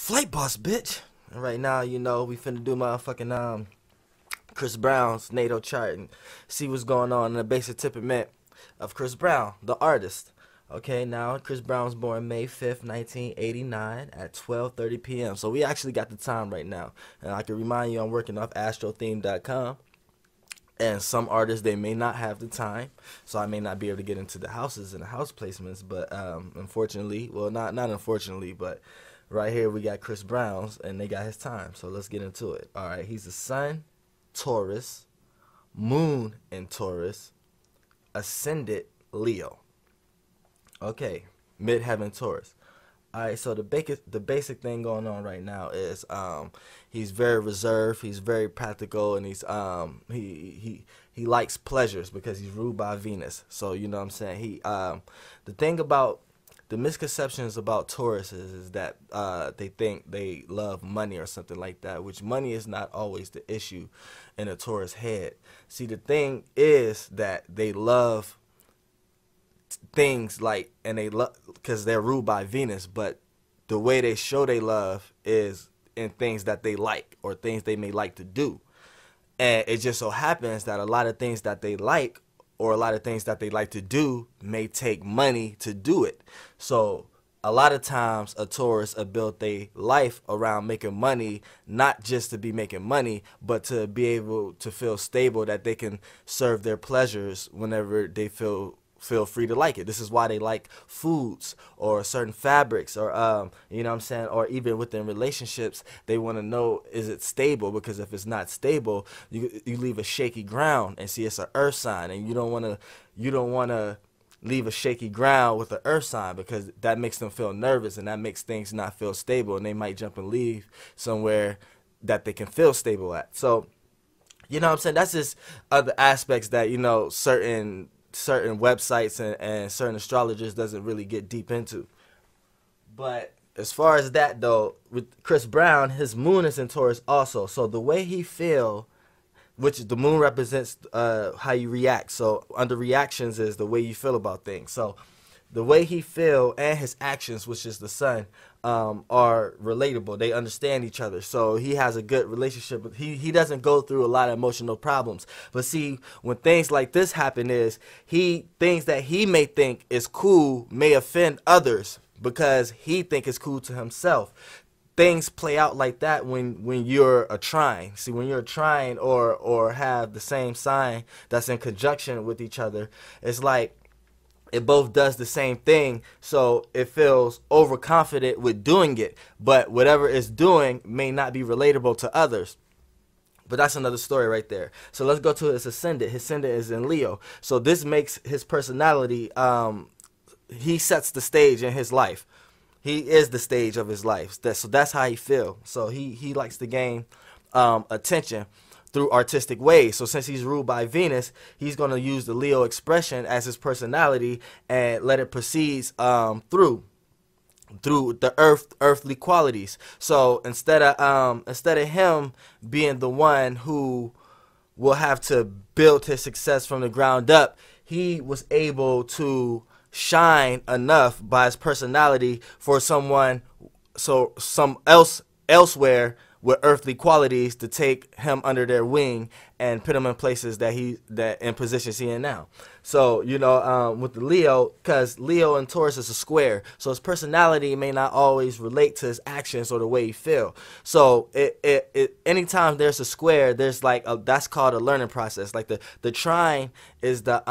Flight boss, bitch. And right now, you know, we finna do motherfucking Chris Brown's Natal chart and see what's going on in the basic temperament of Chris Brown, the artist. Okay, now Chris Brown was born May 5th, 1989 at 12:30 p.m. So we actually got the time right now. And I can remind you I'm working off astrotheme.com. And some artists, they may not have the time, so I may not be able to get into the houses and the house placements. But unfortunately, well, not unfortunately, but right here we got Chris Brown's, and they got his time. So let's get into it. All right, he's a Sun, Taurus, Moon in Taurus, Ascendant Leo. Okay, Midheaven Taurus. All right, so the basic thing going on right now is he's very reserved, he's very practical, and he's he likes pleasures because he's ruled by Venus. So you know what I'm saying. The thing about the misconceptions about Taurus is that they think they love money or something like that, which money is not always the issue in a Taurus head. See, the thing is that they love things like, and they love because they're ruled by Venus, but the way they show they love is in things that they like or things they may like to do. And it just so happens that a lot of things that they like or a lot of things that they like to do may take money to do it. So a lot of times a Taurus will build their life around making money, not just to be making money, but to be able to feel stable, that they can serve their pleasures whenever they feel free to like it. This is why they like foods or certain fabrics, or you know what I'm saying, or even within relationships they want to know, is it stable? Because if it's not stable, you leave a shaky ground. And see, it's an earth sign, and you don't want to leave a shaky ground with an earth sign, because that makes them feel nervous, and that makes things not feel stable, and they might jump and leave somewhere that they can feel stable at. So you know what I'm saying, that's just other aspects that, you know, certain websites and certain astrologers doesn't really get deep into. But as far as that though, with Chris Brown, his moon is in Taurus also. So the way he feel, which the moon represents how you react. So under reactions is the way you feel about things. So the way he feel and his actions, which is the sun, are relatable. They understand each other. So he has a good relationship. He doesn't go through a lot of emotional problems. But see, when things like this happen, is things that he may think is cool may offend others because he think it's cool to himself. Things play out like that when you're a trine. See, when you're a trine or have the same sign that's in conjunction with each other, it's like it both does the same thing, so it feels overconfident with doing it, but whatever it's doing may not be relatable to others. But that's another story right there. So let's go to his ascendant. His ascendant is in Leo. So this makes his personality, he sets the stage in his life. He is the stage of his life. So that's how he feels. So he likes to gain attention through artistic ways. So since he's ruled by Venus, he's going to use the Leo expression as his personality and let it proceed through the earthly qualities. So instead of him being the one who will have to build his success from the ground up, he was able to shine enough by his personality for some elsewhere with earthly qualities to take him under their wing and put him in places that in positions he in now. So you know, with the Leo, because Leo and Taurus is a square, so his personality may not always relate to his actions or the way he feel. So anytime there's a square, there's like that's called a learning process. Like the trine is the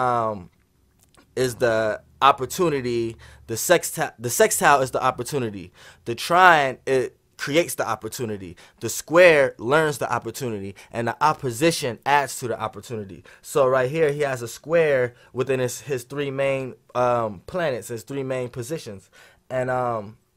opportunity. The sextile is the opportunity. The trine, it creates the opportunity. The square learns the opportunity, and the opposition adds to the opportunity. So right here he has a square within his three main planets, his three main positions. And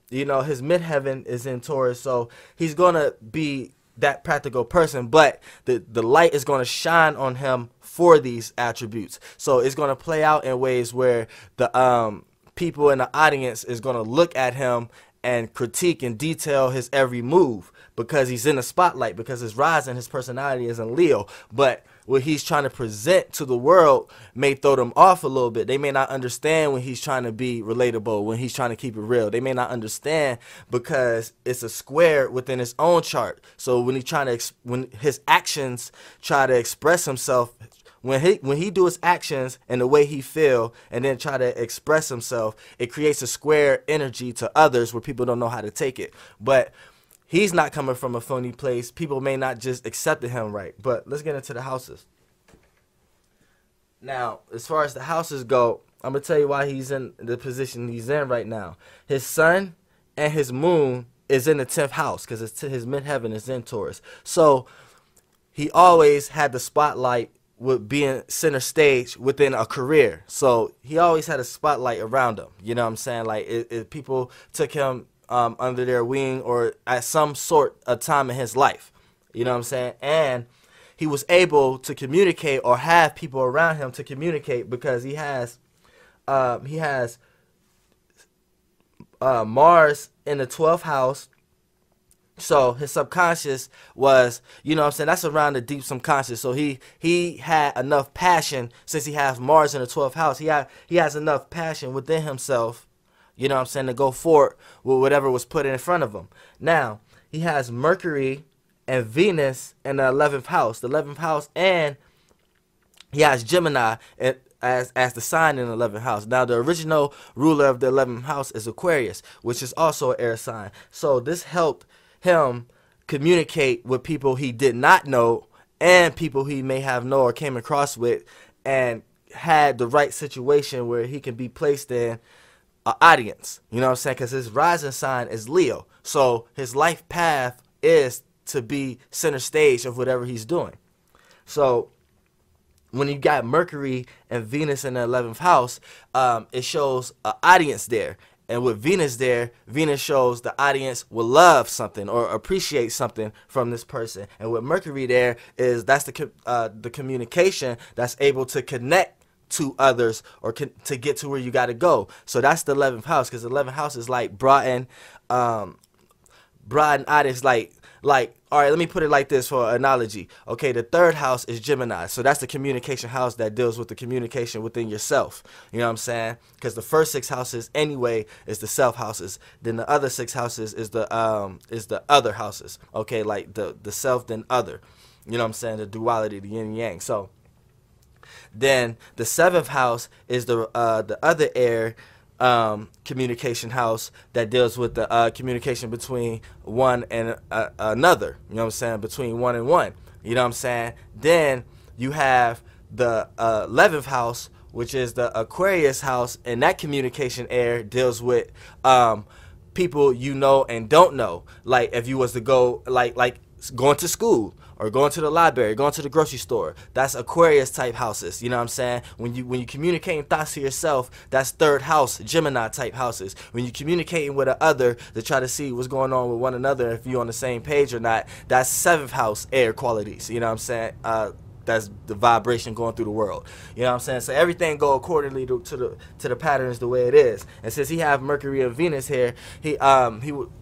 you know, his midheaven is in Taurus, so he's gonna be that practical person, but the light is going to shine on him for these attributes. So it's going to play out in ways where the people in the audience is going to look at him and critique and detail his every move because he's in the spotlight, because his rising, his personality is in Leo. But what he's trying to present to the world may throw them off a little bit. They may not understand when he's trying to be relatable, when he's trying to keep it real. They may not understand because it's a square within his own chart. So when when his actions try to express himself, when he do his actions and the way he feel and then try to express himself, it creates a square energy to others where people don't know how to take it. But he's not coming from a phony place. People may not just accept him right. But let's get into the houses. Now, as far as the houses go, I'm going to tell you why he's in the position he's in right now. His sun and his moon is in the 10th house because his midheaven is in Taurus. So he always had the spotlight with being center stage within a career. So he always had a spotlight around him. You know what I'm saying? Like people took him under their wing or at some sort of time in his life. You know what I'm saying? And he was able to communicate or have people around him to communicate because he has Mars in the 12th house. So his subconscious was, you know what I'm saying, that's around the deep subconscious. So he had enough passion since he has Mars in the 12th house. He has enough passion within himself, you know what I'm saying, to go forward with whatever was put in front of him. Now, he has Mercury and Venus in the 11th house. The 11th house, and he has Gemini as the sign in the 11th house. Now, the original ruler of the 11th house is Aquarius, which is also an air sign. So this helped him communicate with people he did not know and people he may have known or came across with, and had the right situation where he can be placed in an audience. You know what I'm saying? Because his rising sign is Leo. So his life path is to be center stage of whatever he's doing. So when you got Mercury and Venus in the 11th house, it shows an audience there. And with Venus there, Venus shows the audience will love something or appreciate something from this person. And with Mercury there, that's the communication that's able to connect to others or to get to where you got to go. So that's the 11th house, because the 11th house is like broaden audience, like, all right, let me put it like this for an analogy. Okay, the 3rd house is Gemini. So that's the communication house that deals with the communication within yourself. You know what I'm saying? Because the first 6 houses anyway is the self houses. Then the other 6 houses is the other houses. Okay, like the self then other. You know what I'm saying? The duality, the yin and yang. So then the 7th house is the other air communication house that deals with the communication between one and another. You know what I'm saying? Between one and one. You know what I'm saying? Then you have the 11th house, which is the Aquarius house, and that communication air deals with people you know and don't know. Like if you was to go like going to school or going to the library, going to the grocery store. That's Aquarius type houses. You know what I'm saying? When you communicating thoughts to yourself, that's 3rd house, Gemini type houses. When you communicating with a other to try to see what's going on with one another, if you're on the same page or not, that's 7th house air qualities. You know what I'm saying? That's the vibration going through the world. You know what I'm saying? So everything go accordingly to the patterns the way it is. And since he have Mercury and Venus here,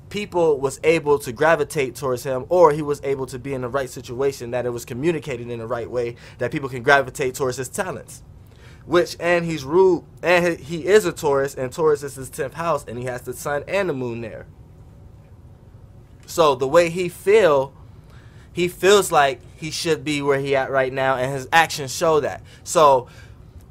people was able to gravitate towards him, or he was able to be in the right situation that it was communicated in the right way that people can gravitate towards his talents. And he's ruled, and he is a Taurus, and Taurus is his 10th house, and he has the sun and the moon there. So the way he feels like he should be where he at right now, and his actions show that. So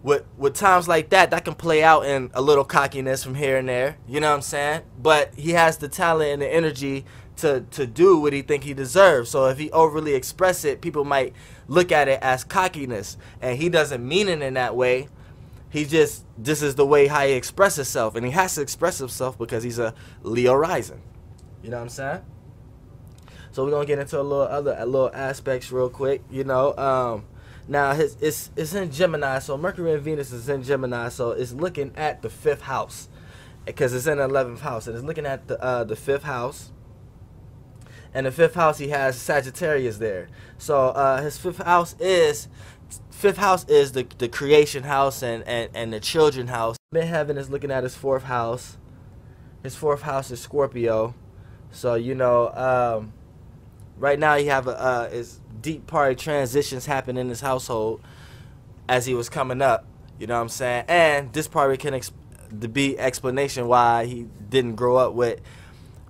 with times like that can play out in a little cockiness from here and there, you know what I'm saying? But he has the talent and the energy to do what he think he deserves. So if he overly express it, people might look at it as cockiness, and he doesn't mean it in that way. This is the way how he expresses himself, and he has to express himself because he's a Leo rising. You know what I'm saying? So we're gonna get into a little aspects real quick, you know. Now it's in Gemini, so Mercury and Venus is in Gemini, so it's looking at the 5th house, because it's in the 11th house, and it's looking at the 5th house. And the 5th house, he has Sagittarius there. So his 5th house is the creation house and the children house. Midheaven is looking at his 4th house. His 4th house is Scorpio. So you know, right now you have deep party transitions happen in his household as he was coming up. You know what I'm saying? And this probably can be explanation why he didn't grow up with,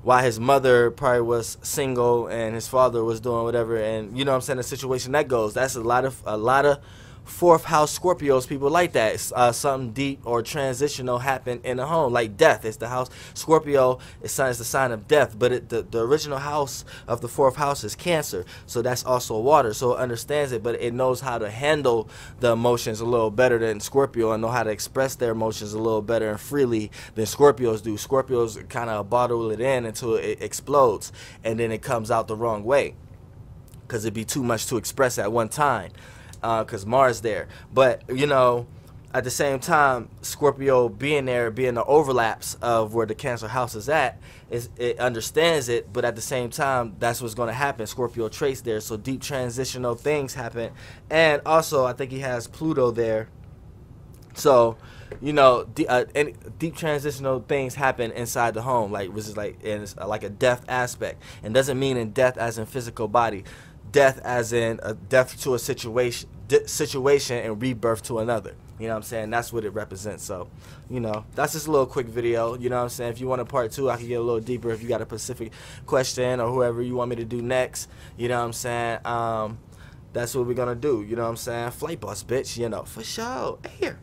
why his mother probably was single and his father was doing whatever. And you know what I'm saying, the situation that goes. That's a lot of fourth house Scorpios, people like that. Something deep or transitional happened in the home, like death. It's the house. Scorpio is the sign of death, but the original house of the fourth house is Cancer, so that's also water. So it understands it, but it knows how to handle the emotions a little better than Scorpio, and know how to express their emotions a little better and freely than Scorpios do. Scorpios kind of bottle it in until it explodes, and then it comes out the wrong way because it'd be too much to express at one time. Because Mars there. But, you know, at the same time, Scorpio being there, being the overlaps of where the Cancer house is at, it understands it, but at the same time, that's what's going to happen. Scorpio traits there, so deep transitional things happen. And also, I think he has Pluto there. So, you know, deep transitional things happen inside the home, like, which is like, and it's like a death aspect. And doesn't mean in death as in physical body. Death as in a death to a situation and rebirth to another. You know what I'm saying? That's what it represents. So, you know, that's just a little quick video. You know what I'm saying? If you want a part 2, I can get a little deeper if you got a specific question or whoever you want me to do next. You know what I'm saying? That's what we're going to do. You know what I'm saying? Flight bus, bitch. You know, for sure. Here.